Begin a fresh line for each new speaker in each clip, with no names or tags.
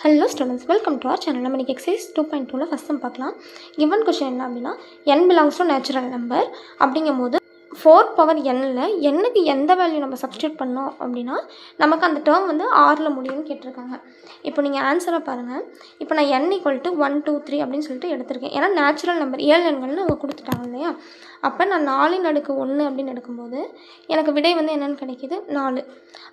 Hello students, welcome to our channel. நம்ம இன்னைக்கு exercise 2.2ல first sum பார்க்கலாம். given question என்ன அப்படினா n belongs to natural number அப்படிங்கும்போது 4 power nல nக்கு எந்த வேல்யூ நம்ம சப்ஸ்டிட்யூட் பண்ணோம் அப்படினா நமக்கு அந்த டேர்ம் வந்து r ல முடியும்னு கேட்டிருக்காங்க. இப்போ நீங்க ஆன்சரை பாருங்க. இப்போ நான் n = 1 2 3 அப்படினு சொல்லிட்டு எடுத்துர்க்கேன். ஏனா நேச்சுரல் நம்பர் இயல் எண்கள்னு அவங்க கொடுத்துட்டாங்க இல்லையா? அப்ப நான் 4 ன் அடுக்கு 1 அப்படினு எடுக்கும்போது எனக்கு விடை வந்து என்னன்னு கிடைக்குது 4.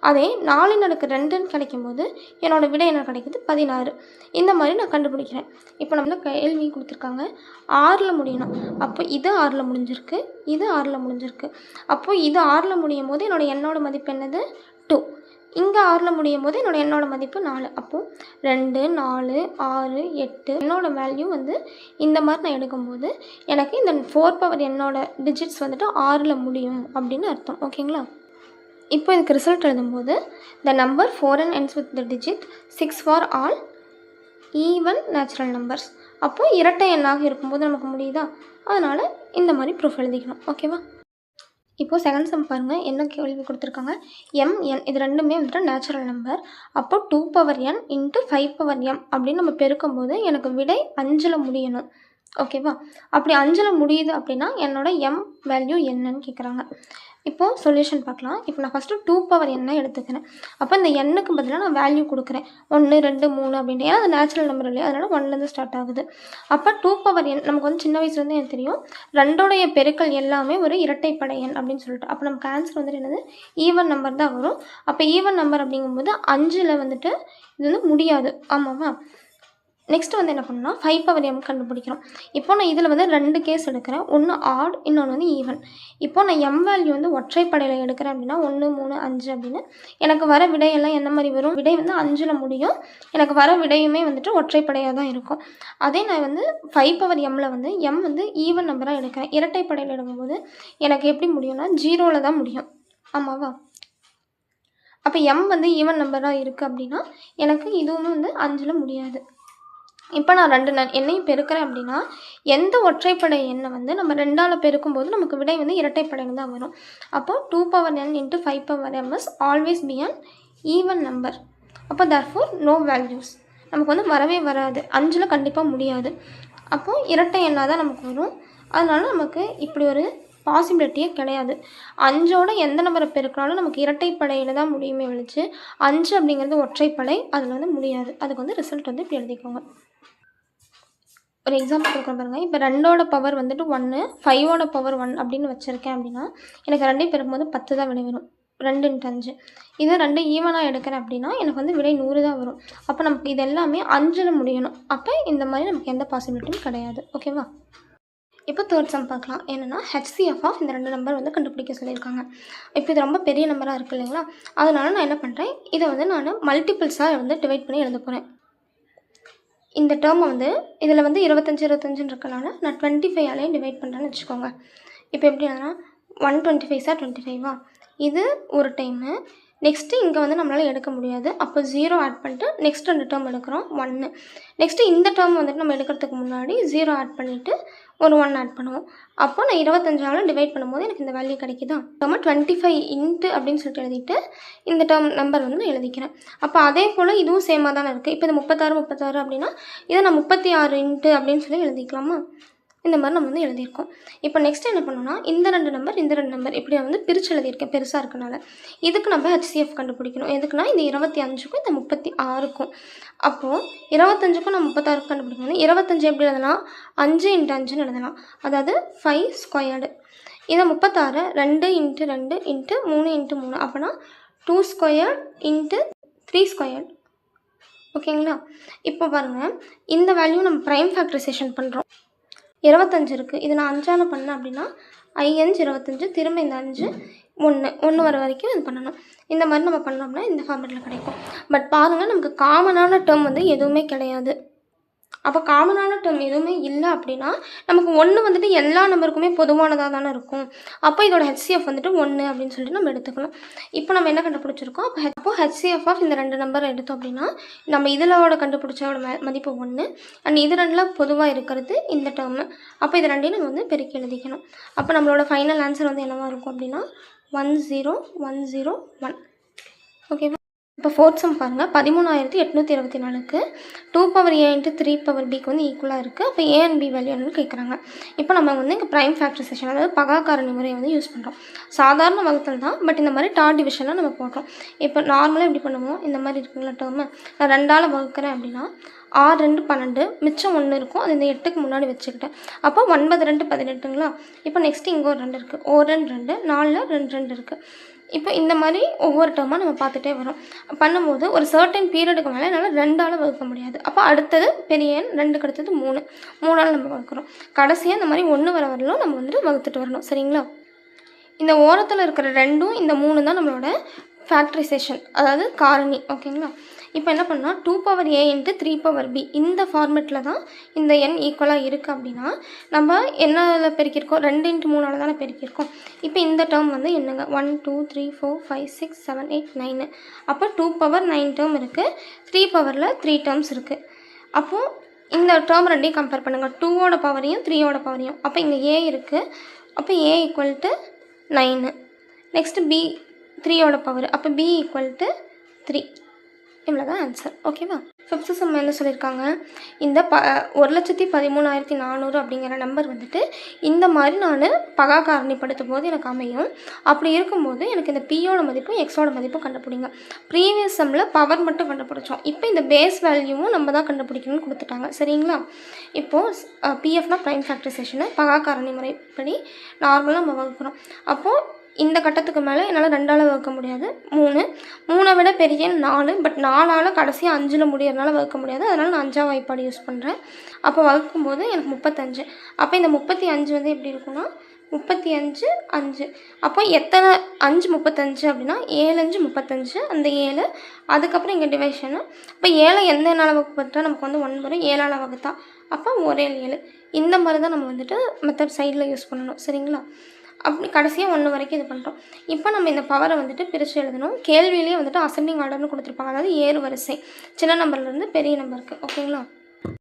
அதே 4 ன் அடுக்கு 2 ன்னு கிடைக்கும்போது என்னோட விடை என்ன கிடைக்குது 16. இந்த மாதிரி நான் கண்டுபிடிக்கிறேன். இப்போ நம்ம கேள்வி கொடுத்திருக்காங்க r ல முடியணும். அப்போ இது r ல முடிஞ்சிருக்கு, இது r ல முடிஞ்சிருக்கு. அப்போ இது r ல முடியும்போது என்னோட n ஓட மதிப்பு என்னது 2. இங்க r ல முடியும்போது என்னோட n ஓட மதிப்பு 4. அப்போ 2 4 6 8 என்னோட வேல்யூ வந்து இந்த மாதிரி நான் எடுக்கும்போது எனக்கு இந்த 4 பவர் என்னோட டிஜிட்ஸ் வந்துட்டு r ல முடியும் அப்படின்னு அர்த்தம். ஓகேங்களா? இப்போ இதுக்கு ரிசல்ட் எழுதும்போது the number 4n ends with the digit 6 for all even natural numbers. அப்போ இரட்டை எண்ணாக இருக்கும்போது நமக்கு முடியுதா? அதனால் இந்த மாதிரி ப்ரூஃப் எழுதிக்கணும். ஓகேவா? இப்போது செகண்ட் சம் பாருங்கள். என்ன கேள்வி கொடுத்துருக்காங்க? mn இது ரெண்டுமே வந்துட்டு நேச்சுரல் நம்பர். அப்போ 2 power n into 5 power m அப்படின்னு நம்ம பெருக்கும்போது எனக்கு விடை 5ல் முடியணும். ஓகேவா? அப்படி 5ல் முடியுது அப்படின்னா என்னோட m வேல்யூ என்னன்னு கேட்குறாங்க. இப்போது சொல்யூஷன் பார்க்கலாம். இப்போ நான் ஃபஸ்ட்டு 2 பவர் n எடுத்துக்கிறேன். அப்போ இந்த எண்ணுக்கு பதிலாக நான் வேல்யூ கொடுக்குறேன் 1 2 3 அப்படின்ட்டு. ஏன்னா அது நேச்சுரல் நம்பர் இல்லையா? அதனால் 1லேருந்து ஸ்டார்ட் ஆகுது. அப்போ 2 பவர் n நமக்கு வந்து சின்ன வயசுலேருந்து எனக்கு தெரியும் 2உடைய பெருக்கல் எல்லாமே ஒரு இரட்டைப்படை எண் அப்படின்னு சொல்லிட்டு. அப்போ நமக்கு ஆன்சர் வந்துட்டு என்னது ஈவன் நம்பர் தான் வரும். அப்போ ஈவன் நம்பர் அப்படிங்கும்போது 5ல் வந்துட்டு இது வந்து முடியாது. ஆமாவா? நெக்ஸ்ட் வந்து என்ன பண்ணணும்னா 5 பவர் m கண்டுபிடிக்கிறோம். இப்போ நான் இதில் வந்து 2 கேஸ் எடுக்கிறேன். ஒன்று ஆட், இன்னொன்று வந்து ஈவன். இப்போ நான் m வேல்யூ வந்து ஒற்றைப்படையில் எடுக்கிறேன் அப்படின்னா 1 3 5 அப்படின்னு எனக்கு வர விடையெல்லாம் என்ன மாதிரி வரும்? விடை வந்து 5ல் முடியும். எனக்கு வர விடையுமே வந்துட்டு ஒற்றைப்படையாக தான் இருக்கும். அதே நான் வந்து 5 பவர் mல வந்து m வந்து ஈவன் நம்பராக எடுக்கிறேன். இரட்டைப்படையில் எடுக்கும்போது எனக்கு எப்படி முடியும்னா 0ல் தான் முடியும். ஆமாவா? அப்போ m வந்து ஈவன் நம்பராக இருக்குது அப்படின்னா எனக்கு இதுவுமே வந்து 5ல் முடியாது. இப்போ நான் 2 எண்ணையும் பெருக்கிறேன் அப்படின்னா எந்த ஒற்றைப்படை எண்ணை வந்து நம்ம 2ஆல் பெருக்கும்போது நமக்கு விடை வந்து இரட்டைப்படைன்னு தான் வரும். அப்போ 2 power n into 5 power m is always be an even number. அப்போ தேர்ஃபோர் நோ வேல்யூஸ் நமக்கு வந்து வரவே வராது. 5ல் கண்டிப்பாக முடியாது. அப்போது இரட்டை எண்ணாக தான் நமக்கு வரும். அதனால நமக்கு இப்படி ஒரு பாசிபிலிட்டியே கிடையாது. 5ஓட எந்த நம்பரை பெருக்கினாலும் நமக்கு இரட்டைப்படையில் தான் முடியுமே ஒழிச்சு 5 அப்படிங்கிறது ஒற்றைப்படை, அதில் வந்து முடியாது. அதுக்கு வந்து ரிசல்ட் வந்து இப்படி எழுதிக்கோங்க. ஒரு எக்ஸாம்பிள் கொடுக்குறேன் பாருங்கள். இப்போ 2ஓட பவர் வந்துட்டு 1 5ஓட பவர் 1 அப்படின்னு வச்சுருக்கேன் அப்படின்னா எனக்கு 2ஐயும் பெருக்கும்போது 10 தான் விடை வரும். 2 × 5 இது 2 ஈவனாக எடுக்கிறேன் அப்படின்னா எனக்கு வந்து விடை 100 தான் வரும். அப்போ நமக்கு இது எல்லாமே 5ல் முடியணும். அப்போ இந்த மாதிரி நமக்கு எந்த பாசிபிலிட்டியும் கிடையாது. ஓகேவா? இப்போ தேர்ட் சம் பார்க்கலாம். என்னென்னா HCF ஆஃப் இந்த 2 நம்பர் வந்து கண்டுபிடிக்க சொல்லியிருக்காங்க. இப்போ இது ரொம்ப பெரிய நம்பராக இருக்குது இல்லைங்களா? அதனால நான் என்ன பண்ணுறேன், இதை வந்து நான் மல்டிபிள்ஸாக வந்து டிவைட் பண்ணி எழுத போகிறேன். இந்த டேர்மை வந்து இதில் வந்து 25 25ன்னு இருக்கனால நான் 25ஆலேயும் டிவைட் பண்ணுறேன்னு வச்சுக்கோங்க. இப்போ எப்படி எழுதுனா 125 சார் 25வா? இது ஒரு டைமு. நெக்ஸ்ட்டு இங்கே வந்து நம்மளால் எடுக்க முடியாது. அப்போ 0 ஆட் பண்ணிட்டு நெக்ஸ்ட் 2 டேர்ம் எடுக்கிறோம் 1. நெக்ஸ்ட்டு இந்த டேர்ம் வந்துட்டு நம்ம எடுக்கிறதுக்கு முன்னாடி 0 ஆட் பண்ணிவிட்டு ஒரு 1 ஆட் பண்ணுவோம். அப்போ நான் 25ஆல் டிவைட் பண்ணும்போது எனக்கு இந்த வேல்யூ கிடைக்குதா? நம்ம 25 இன்ட்டு அப்படின்னு சொல்லிட்டு எழுதிட்டு இந்த டேர்ம் நம்பர் வந்து நான் எழுதிக்கிறேன். அப்போ அதே போல் இதுவும் சேமாக தானே இருக்குது. இப்போ இது 36 அப்படின்னா இதை நான் 36 இன்ட்டு அப்படின்னு சொல்லி எழுதிக்கலாமா? இந்த மாதிரி நம்ம வந்து எழுதியிருக்கோம். இப்போ நெக்ஸ்ட் என்ன பண்ணணும்னா இந்த 2 நம்பர் இந்த 2 நம்பர் இப்படி வந்து பிரித்து எழுதியிருக்கேன் பெருசாக இருக்கனால. இதுக்கு நம்ம HCF கண்டுபிடிக்கணும். எதுக்குன்னா இந்த 25க்கும் இந்த 36க்கும். அப்போது 25க்கும் நான் 36க்கும் கண்டுபிடிக்கணும். 25 எப்படி எழுதலாம்? 5 × 5ன்னு எழுதலாம். அதாவது 5 ஸ்கொயர்டு. இதை 36 2 × 2 × 3 × 3 அப்போனா 2 ஸ்கொயர்ட் இன்ட்டு 3 ஸ்கொயர்ட். ஓகேங்களா? இப்போ பாருங்கள் இந்த வேல்யூ நம்ம ப்ரைம் ஃபேக்டரைசேஷன் பண்ணுறோம். 25 இருக்குது. இது நான் 5ஆல் பண்ணேன் அப்படின்னா 5 25 திரும்ப இந்த 5 1 வர வரைக்கும் இது பண்ணணும். இந்த மாதிரி நம்ம பண்ணோம்னா இந்த ஃபார்மேட்டில் கிடைக்கும். பட் பாருங்கள் நமக்கு காமனான டேர்ம் வந்து எதுவுமே கிடையாது. அப்போ காமனான டேர்ம் எதுவுமே இல்லை அப்படின்னா நமக்கு 1 வந்துட்டு எல்லா நம்பருக்குமே பொதுவானதாக தானே இருக்கும். அப்போ இதோட HCF வந்துட்டு 1 அப்படின்னு சொல்லிட்டு நம்ம எடுத்துக்கலாம். இப்போ நம்ம என்ன கண்டுபிடிச்சிருக்கோம்? அப்போ HCF ஆஃப் இந்த 2 நம்பரை எடுத்தோம் அப்படின்னா நம்ம இதிலோட கண்டுபிடிச்சோட மதிப்பு 1 அண்ட் இது 2ல் பொதுவாக இருக்கிறது இந்த டேர்மு. அப்போ இது 2ஐயும் நம்ம வந்து பெருக்கி எழுதிக்கணும். அப்போ நம்மளோட ஃபைனல் ஆன்சர் வந்து என்னவாக இருக்கும் அப்படின்னா 1 0 1 0 1. ஓகேவா? இப்போ ஃபோர்த் சம் பாருங்கள், 13,824க்கு 2 பவர் a இன்ட்டு 3 பவர் பிக்கு வந்து ஈக்குவலாக இருக்குது. அப்போ ஏ அண்ட் பி வேல்யூன்னு கேட்குறாங்க. இப்போ நம்ம வந்து இங்கே ப்ரைம் ஃபேக்டரைசேஷன், அதாவது பகாக்காரணி முறையை வந்து யூஸ் பண்ணுறோம். சாதாரண வகுத்தல் தான், பட் இந்த மாதிரி டாட் டிவிஷனில் நம்ம போடுறோம். இப்போ நார்மலாக எப்படி பண்ணுவோம், இந்த மாதிரி இருக்குங்களா டேர்மு, நான் 2ஆல் வகுக்கிறேன் அப்படின்னா 6 2 12, மிச்சம் 1 இருக்கும், அது இந்த 8க்கு முன்னாடி வச்சுக்கிட்டேன். அப்போ 9 2 18ங்களா. இப்போ நெக்ஸ்ட்டு இங்கே ஒரு 2 இருக்குது, ஒரு 2 2, 4 2 2 இருக்குது. இப்போ இந்த மாதிரி ஒவ்வொரு டேர்மாக நம்ம பார்த்துட்டே வரோம். பண்ணும்போது ஒரு சர்டன் பீரியடுக்கு மேலே என்னால் 2ஆல் வகுக்க முடியாது. அப்போ அடுத்தது பெரிய எண் 2க்கு அடுத்தது 3, 3ஆல் நம்ம வகுக்கிறோம். கடைசியாக இந்த மாதிரி 1 வரலும் நம்ம வந்துட்டு வகுத்துட்டு வரணும். சரிங்களா. இந்த ஓரத்தில் இருக்கிற 2ம் இந்த 3 தான் நம்மளோட ஃபேக்டரைசேஷன், அதாவது காரணி. ஓகேங்களா. இப்போ என்ன பண்ணால் 2 power a into 3 power b இந்த ஃபார்மேட்டில் தான் இந்த எண் ஈக்குவலாக இருக்குது. அப்படின்னா நம்ம என்னதில் பெருக்கியிருக்கோம், 2 இன்ட்டு 3ஆல் தானே பெருக்கியிருக்கோம். இப்போ இந்த டேர்ம் வந்து என்னங்க, 1 2 3 4 5 6 7 8 9. அப்போ 2 பவர் 9 டேர்ம் இருக்குது, 3 பவரில் 3 டேர்ம்ஸ் இருக்குது. அப்போது இந்த டேர்ம் ரெண்டையும் கம்பேர் பண்ணுங்கள், 2ஓட பவரையும் 3ஓட பவரையும். அப்போ இங்கே a இருக்குது, அப்போ a equal to 9. Next b 3ஓட பவர், அப்போ b ஈக்குவல் டு 3. இவ்வளோ தான் ஆன்சர். ஓகேவா. ஃபிஃப்த்து சம் என்ன சொல்லியிருக்காங்க, இந்த 1,13,400 அப்படிங்கிற நம்பர் வந்துட்டு இந்த மாதிரி நான் பகா காரணிப்படுத்தும் போது எனக்கு அமையும். அப்படி இருக்கும்போது எனக்கு இந்த பியோட மதிப்பும் எக்ஸோட மதிப்பும் கண்டுபிடிங்க. ப்ரீவியஸ் சம்மில் பவர் மட்டும் கண்டுபிடிச்சோம், இப்போ இந்த பேஸ் வேல்யூவும் நம்ம தான் கண்டுபிடிக்கணும்னு கொடுத்துட்டாங்க. சரிங்களா. இப்போது பிஎஃப்னா ப்ரைம் ஃபேக்டரைசேஷனு பகா காரணி முறைப்படி நார்மலாக நம்ம வகுக்கிறோம். அப்போது இந்த கட்டத்துக்கு மேலே என்னால் 2ஆல் வகுக்க முடியாது. 3 விட பெரிய 4, பட் 4ஆல் கடைசியாக 5ல் முடியறதுனால வகுக்க முடியாது. அதனால் நான் 5ஆம் வாய்ப்பாடு யூஸ் பண்ணுறேன். அப்போ வகுக்கும்போது எனக்கு 35. அப்போ இந்த 35 வந்து எப்படி இருக்குன்னா 35 5. அப்போ எத்தனை 5 35 அப்படின்னா 7 5 35, அந்த 7 அதுக்கப்புறம் இங்கே டிவைஷனு. இப்போ 7 எந்த எண்ணால் வகுப்பட்டா நமக்கு வந்து 1 வரும், 7ஆல் வகுத்தா அப்போ 1 7. இந்த மாதிரி தான் நம்ம வந்துட்டு மெத்தட் சைடில் யூஸ் பண்ணணும். சரிங்களா. அப்படி கடைசியாக 1 வரைக்கும் இது பண்ணுறோம். இப்போ நம்ம இந்த பவரை வந்துட்டு பிரித்து எழுதணும். கேள்வியிலேயே வந்துட்டு அசெண்டிங் ஆர்டர்னு கொடுத்துருப்பாங்க, அதாவது ஏறு வரிசை, சின்ன நம்பர்லேருந்து பெரிய நம்பருக்கு. ஓகேங்களா.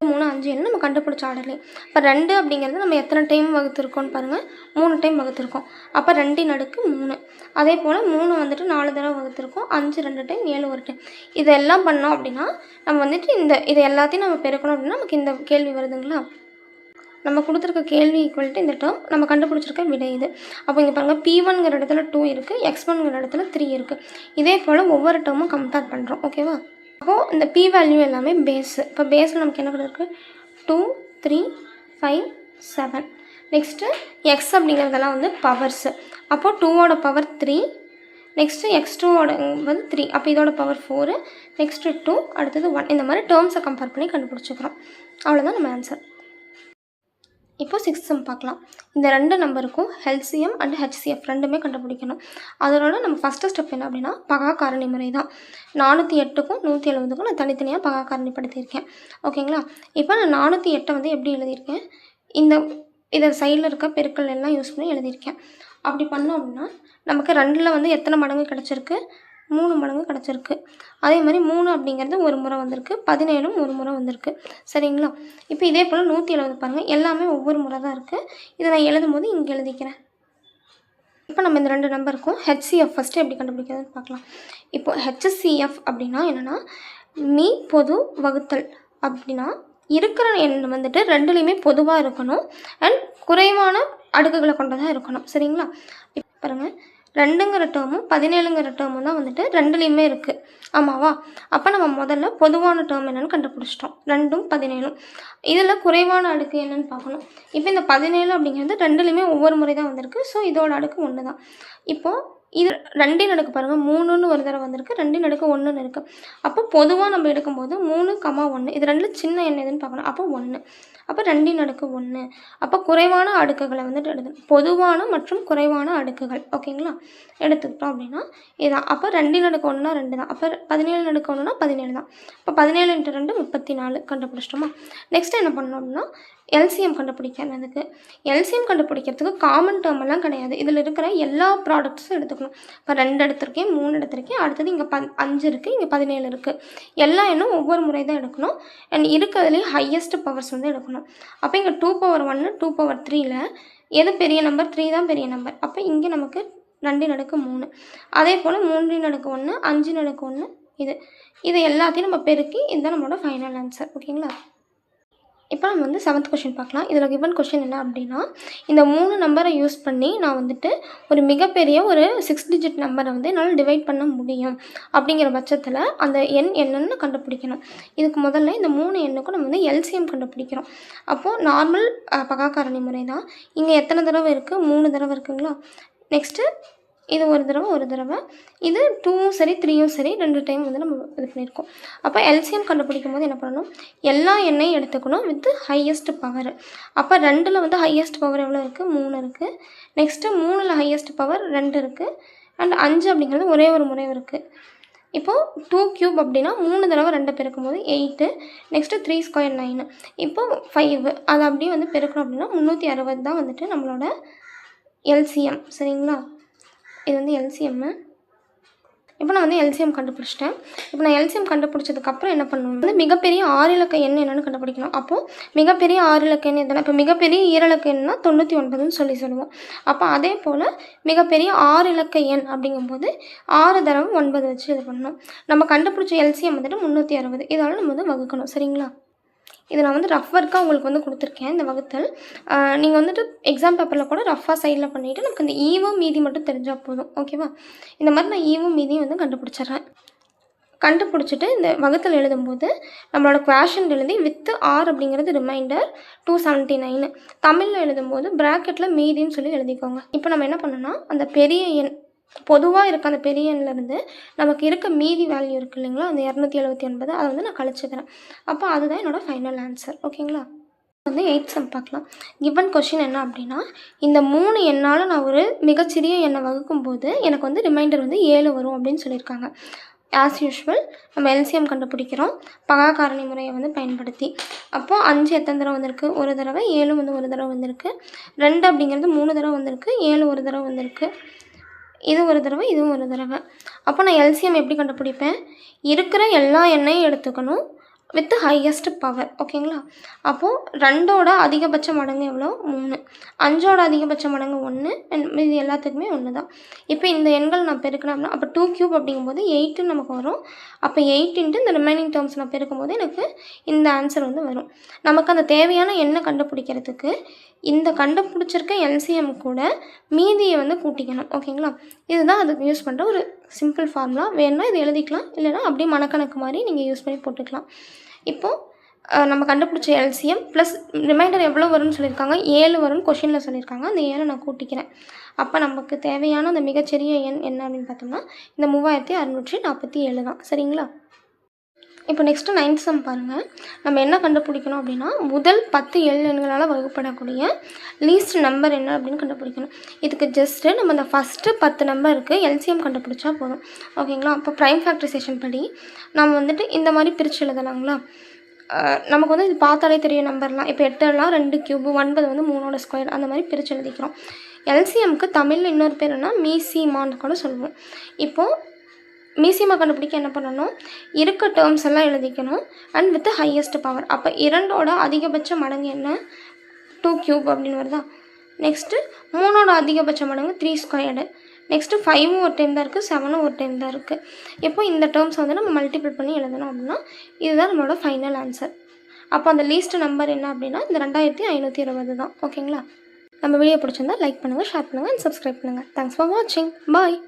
3 5 என்ன நம்ம கண்டுபிடிச்ச ஆர்டர்லேயே. இப்போ 2 அப்படிங்கிறது நம்ம எத்தனை டைம் வகுத்துருக்கோன்னு பாருங்கள், 3 டைம் வகுத்துருக்கோம். அப்போ 2 அடுக்கு 3. அதே போல் 3 வந்துட்டு 4 தடவை வகுத்துருக்கோம், 5 2 டைம், 7 1 டைம். இதெல்லாம் பண்ணோம் அப்படின்னா நம்ம வந்துட்டு இது எல்லாத்தையும் நம்ம பெருக்கணும் அப்படின்னா நமக்கு இந்த கேள்வி வருதுங்களா. நம்ம கொடுத்துருக்க கேள்வி ஈக்குவல்ட்டு இந்த டேர்ம், நம்ம கண்டுபிடிச்சிருக்க விடை இது. அப்போ இங்கே பாருங்கள், P1ங்கிற இடத்துல 2 இருக்குது, X1ங்கிற இடத்துல 3 இருக்குது. இதே போல் ஒவ்வொரு டேர்மும் கம்பேர் பண்ணுறோம். ஓகேவா. அப்போது இந்த P வேல்யூ எல்லாமே பேஸு. இப்போ பேஸில் நமக்கு என்ன கொடுத்துருக்கு, 2 3 5 7. நெக்ஸ்ட்டு எக்ஸ் அப்படிங்கிறதெல்லாம் வந்து பவர்ஸு. அப்போது 2ஓட பவர் 3, நெக்ஸ்ட்டு X2ஓட வந்து 3, அப்போ இதோட பவர் 4, நெக்ஸ்ட்டு 2, அடுத்தது 1. இந்த மாதிரி டேர்ம்ஸை கம்பேர் பண்ணி கண்டுபிடிச்சிக்கிறோம். அவ்வளோதான் நம்ம ஆன்சர். இப்போ 6th சம் பார்க்கலாம். இந்த 2 நம்பருக்கும் LCM அண்ட் HCF ரெண்டுமே கண்டுபிடிக்கணும். அதோட நம்ம ஃபஸ்ட்டு ஸ்டெப் என்ன அப்படின்னா பகா காரணி முறை தான். 408க்கும் 170க்கும் நான் தனித்தனியாக பகா காரணிப்படுத்தியிருக்கேன். ஓகேங்களா. இப்போ நான் 408 வந்து எப்படி எழுதியிருக்கேன், இதை சைடில் இருக்க பெருக்கல் எல்லாம் யூஸ் பண்ணி எழுதியிருக்கேன். அப்படி பண்ணோம் அப்படின்னா நமக்கு 2ல் வந்து எத்தனை மடங்கு கிடச்சிருக்கு, 3 மடங்கு கிடச்சிருக்கு. அதே மாதிரி 3 அப்படிங்கிறது ஒரு முறை வந்திருக்கு, 17ம் ஒரு முறை வந்திருக்கு. சரிங்களா. இப்போ இதே போல் 170 பாருங்கள், எல்லாமே ஒவ்வொரு முறை தான் இருக்குது. இதை நான் எழுதும் போது இங்கே எழுதிக்கிறேன். இப்போ நம்ம இந்த 2 நம்பருக்கும் HCF ஃபஸ்ட்டு எப்படி கண்டுபிடிக்கிறதுன்னு பார்க்கலாம். இப்போ HCF அப்படின்னா என்னென்னா மீ பொது வகுத்தல். அப்படின்னா இருக்கிற எண் வந்துட்டு 2லேயுமே பொதுவாக இருக்கணும் அண்ட் குறைவான அடுக்குகளை கொண்டதாக இருக்கணும். சரிங்களா. இப்போ பாருங்கள், 2ங்கிற டேர்மும் 17ங்கிற டேர்மும் தான் வந்துட்டு 2லேயுமே இருக்குது. ஆமாவா. அப்போ நம்ம முதல்ல பொதுவான டேர்ம் என்னென்னு கண்டுபிடிச்சிட்டோம், 2ம் 17ம். இதில் குறைவான அடுக்கு என்னென்னு பார்க்கணும். இப்போ இந்த 17 அப்படிங்கிறது 2லேயுமே ஒவ்வொரு முறை தான் வந்திருக்கு. ஸோ இதோட அடுக்கு 1 தான். இப்போது இது 2 அடுக்கு பாருங்கள், 3ன்னு ஒரு தடவை வந்திருக்கு, 2 அடுக்கு 1ன்னு இருக்குது. அப்போ பொதுவாக நம்ம எடுக்கும்போது 3, 1, இது 2 சின்ன எண் எதுன்னு பார்க்கணும். அப்போ 1, அப்போ 2 அடுக்கு 1. அப்போ குறைவான அடுக்குகளை வந்துட்டு எழுதணும், பொதுவான மற்றும் குறைவான அடுக்குகள். ஓகேங்களா. எடுத்துக்கிட்டோம் அப்படின்னா இதுதான். அப்போ 2 அடுக்கு 1னா 2 தான். அப்போ 17 அடுக்கு 1னா 17 தான். இப்போ 17 × 2 34 கண்டுபிடிச்சிட்டோமா. நெக்ஸ்ட் என்ன பண்ணணும் அப்படின்னா LCM கண்டுபிடிக்கிறதுக்கு. LCM கண்டுபிடிக்கிறதுக்கு காமன் டேர்ம் எல்லாம் கிடையாது. இதில் இருக்கிற எல்லா ப்ராடக்ட்ஸும் எடுத்துக்கணும். இப்போ 2 எடுத்திருக்கேன், 3 எடுத்திருக்கேன், அடுத்தது இங்கே 5 இருக்குது, இங்கே 17 இருக்குது. எல்லா எண்ணும் ஒவ்வொரு முறை தான் எடுக்கணும். அண்ட் இருக்கிறதுலேயே ஹையஸ்ட் பவர்ஸ் வந்து எடுக்கணும். அப்போ இங்கே 2 பவர் 1 2 பவர் 3ல் எது பெரிய நம்பர், 3 தான் பெரிய நம்பர். அப்போ இங்கே நமக்கு 2 அடுக்கு 3. அதே போல் 3 அடுக்கு 1 5 அடுக்கு 1 இது எல்லாத்தையும் நம்ம பெருக்கி இதுதான் நம்மளோட ஃபைனல் ஆன்சர். ஓகேங்களா? இப்போ நம்ம வந்து 7th கொஷின் பார்க்கலாம். இதில் கிவன் கொஷின் என்ன அப்படின்னா, இந்த 3 நம்பரை யூஸ் பண்ணி நான் வந்துட்டு ஒரு மிகப்பெரிய ஒரு 6 டிஜிட் நம்பரை வந்து என்னால் டிவைட் பண்ண முடியும் அப்படிங்கிற பட்சத்தில் அந்த எண் என்னென்னு கண்டுபிடிக்கணும். இதுக்கு முதல்ல இந்த 3 எண்ணுக்கும் நம்ம வந்து எல்சிஎம் கண்டுபிடிக்கிறோம். அப்போது நார்மல் பகாக்காரணி முறை தான். இங்கே எத்தனை தடவை இருக்குது? 3 தடவை இருக்குங்களா? நெக்ஸ்ட்டு இது ஒரு தடவை இது 2ம் சரி 3யும் சரி 2 டைம் வந்து நம்ம இது பண்ணியிருக்கோம். அப்போ எல்சிஎம் கண்டுபிடிக்கும் போது என்ன பண்ணணும்? எல்லா எண்ணையும் எடுத்துக்கணும் வித் ஹையஸ்ட் பவர். அப்போ 2ல் வந்து ஹையஸ்ட் பவர் எவ்வளோ இருக்குது? 3 இருக்குது. நெக்ஸ்ட்டு 3ல் ஹையஸ்ட் பவர் 2 இருக்குது. அண்ட் 5 அப்படிங்கிறது ஒரே ஒரு முறை இருக்குது. இப்போது 2 கியூப் அப்படின்னா 3 தடவை 2 பெருக்கும் போது 8. Next 3 square 9. இப்போது 5 அதை அப்படியே வந்து பெருக்கணும் அப்படின்னா 360 தான் வந்துட்டு நம்மளோட எல்சிஎம். சரிங்களா? இது வந்து எல்சிஎம்மு. இப்போ நான் வந்து எல்சிஎம் கண்டுபிடிச்சிட்டேன். இப்போ நான் எல்சிஎம் கண்டுபிடிச்சதுக்கப்புறம் என்ன பண்ணணும்? வந்து மிகப்பெரிய 6 இலக்க எண் என்னென்னு கண்டுபிடிக்கணும். அப்போது மிகப்பெரிய 6 இலக்க எண் எதுனா? இப்போ மிகப்பெரிய ஈரலக்க எண்ணா 99ன்னு சொல்லுவோம். அப்போ அதே போல் மிகப்பெரிய 6 இலக்க எண் அப்படிங்கும்போது 6 தடவை 9 வச்சு இது பண்ணணும். நம்ம கண்டுபிடிச்ச எல்சிஎம் வந்துட்டு 360. இதனால் நம்ம வந்து வகுக்கணும். சரிங்களா? இது நான் வந்து ரஃப் ஒர்க்காக உங்களுக்கு வந்து கொடுத்துருக்கேன் இந்த வகுத்தல். நீங்கள் வந்துட்டு எக்ஸாம் பேப்பரில் கூட ரஃபாக சைடில் பண்ணிவிட்டு நமக்கு இந்த ஈவும் மீதி மட்டும் தெரிஞ்சால் போதும். ஓகேவா? இந்த மாதிரி நான் ஈவும் மீதியும் வந்து கண்டுபிடிச்சிட்டு இந்த வகுத்தல் எழுதும்போது நம்மளோட குவேஷன் எழுதி வித் ஆர் அப்படிங்கிறது ரிமைண்டர் 279. தமிழில் எழுதும்போது ப்ராக்கெட்டில் மீதின்னு சொல்லி எழுதிக்கோங்க. இப்போ நம்ம என்ன பண்ணோன்னா அந்த பெரிய எண் பொதுவாக இருக்க அந்த பெரிய எண்ணிலேருந்து நமக்கு இருக்க மீதி வேல்யூ இருக்குது இல்லைங்களா? அந்த 279 அதை வந்து நான் கழிச்சுக்கிறேன். அப்போ அதுதான் என்னோடய ஃபைனல் ஆன்சர். ஓகேங்களா? வந்து 8th சம் பார்க்கலாம். கிவன் கொஷின் என்ன அப்படின்னா, இந்த 3 எண்ணால் நான் ஒரு மிகச்சிறிய எண்ணை வகுக்கும்போது எனக்கு வந்து ரிமைண்டர் வந்து 7 வரும் அப்படின்னு சொல்லியிருக்காங்க. ஆஸ் யூஷுவல் நம்ம எல்சிஎம் கண்டுபிடிக்கிறோம் பகாக்காரணி முறையை வந்து பயன்படுத்தி. அப்போது 5 எத்தனை தடவை வந்திருக்கு? ஒரு தடவை. 7 வந்து ஒரு தடவை வந்திருக்கு. 2 அப்படிங்கிறது 3 தடவை வந்திருக்கு. 7 ஒரு தடவை வந்திருக்கு. இது ஒரு தடவை, இதுவும் ஒரு தடவை. அப்போ நான் எல்சிஎம் எப்படி கண்டுபிடிப்பேன்? இருக்கிற எல்லா எண்ணையும் எடுத்துக்கணும் வித் ஹையஸ்ட் பவர். ஓகேங்களா? அப்போது 2ஓட அதிகபட்ச மடங்கு எவ்வளோ? 3. 5ஓட அதிகபட்ச மடங்கு 1 அண்ட் இது எல்லாத்துக்குமே 1 தான். இப்போ இந்த எண்கள் நான் பெருக்கினோம்னா அப்போ 2 கியூப் அப்படிங்கும்போது 8 நமக்கு வரும். அப்போ 8 இந்த ரிமைனிங் டேர்ம்ஸ் நான் பெருக்கும்போது எனக்கு இந்த ஆன்சர் வந்து வரும். நமக்கு அந்த தேவையான எண்ணை கண்டுபிடிக்கிறதுக்கு இந்த கண்டுபிடிச்சிருக்க எல்சிஎம் கூட மீதியை வந்து கூட்டிக்கணும். ஓகேங்களா? இதுதான் அதுக்கு யூஸ் பண்ணுற ஒரு சிம்பிள் ஃபார்முலா. வேணும்னா இது எழுதிக்கலாம், இல்லைனா அப்படியே மனக்கணக்கு மாதிரி நீங்கள் யூஸ் பண்ணி போட்டுக்கலாம். இப்போது நம்ம கண்டுபிடிச்ச எல்சிஎம் ப்ளஸ் ரிமைண்டர் எவ்வளோ வரும்னு சொல்லியிருக்காங்க? 7 வரும்னு கொஷினில் சொல்லியிருக்காங்க. அந்த 7 நான் கூட்டிக்கிறேன். அப்போ நமக்கு தேவையான அந்த மிகச்சிறிய எண் என்ன அப்படின்னு பார்த்தோம்னா இந்த 3647 தான். சரிங்களா? இப்போ நெக்ஸ்ட்டு 9th சம் பாருங்கள். நம்ம என்ன கண்டுபிடிக்கணும் அப்படின்னா முதல் 10 எண்களால் வகுப்படக்கூடிய லீஸ்ட் நம்பர் என்ன அப்படின்னு கண்டுபிடிக்கணும். இதுக்கு ஜஸ்ட்டு நம்ம இந்த ஃபஸ்ட்டு 10 நம்பருக்கு எல்சிஎம் கண்டுபிடிச்சா போதும். ஓகேங்களா? அப்போ ப்ரைம் ஃபேக்டரைசேஷன் படி நம்ம வந்துட்டு இந்த மாதிரி பிரித்து எழுதலாங்களா? நமக்கு வந்து இது பார்த்தாலே தெரியும் நம்பர்லாம். இப்போ 8லாம் 2 கியூபு, 9 வந்து 3ஓட ஸ்கொயர், அந்த மாதிரி பிரித்து எழுதிக்கிறோம். எல்சிஎம்க்கு தமிழில் இன்னொரு பேர் என்ன? மீசிமான்னு கூட சொல்லுவோம். இப்போது மீசிமா கண்டுபிடிக்க என்ன பண்ணணும்? இருக்க டேர்ம்ஸ் எல்லாம் எழுதிக்கணும் அண்ட் வித் ஹையஸ்ட் பவர். அப்போ 2ஓட அதிகபட்ச மடங்கு என்ன? 2 கியூப் அப்படின்னு வருதா? நெக்ஸ்ட்டு 3ஓட அதிகபட்ச மடங்கு 3 ஸ்கொயர்டு. நெக்ஸ்ட்டு 5ம் ஒரு டைம் தான் இருக்குது, 7ம் ஒரு டைம் தான் இருக்குது. இப்போ இந்த டேர்ம்ஸ் வந்து நம்ம மல்டிபிள் பண்ணி எழுதணும் அப்படின்னா இதுதான் நம்மளோட ஃபைனல் ஆன்சர். அப்போ அந்த லீஸ்ட் நம்பர் என்ன அப்படின்னா இந்த 2520 தான். ஓகேங்களா? நம்ம வீடியோ பிடிச்சிருந்தா லைக் பண்ணுங்கள், ஷேர் பண்ணுங்கள் அண்ட் சப்ஸ்கிரைப் பண்ணுங்கள். தேங்க்ஸ் ஃபார் வாட்சிங். பாய்.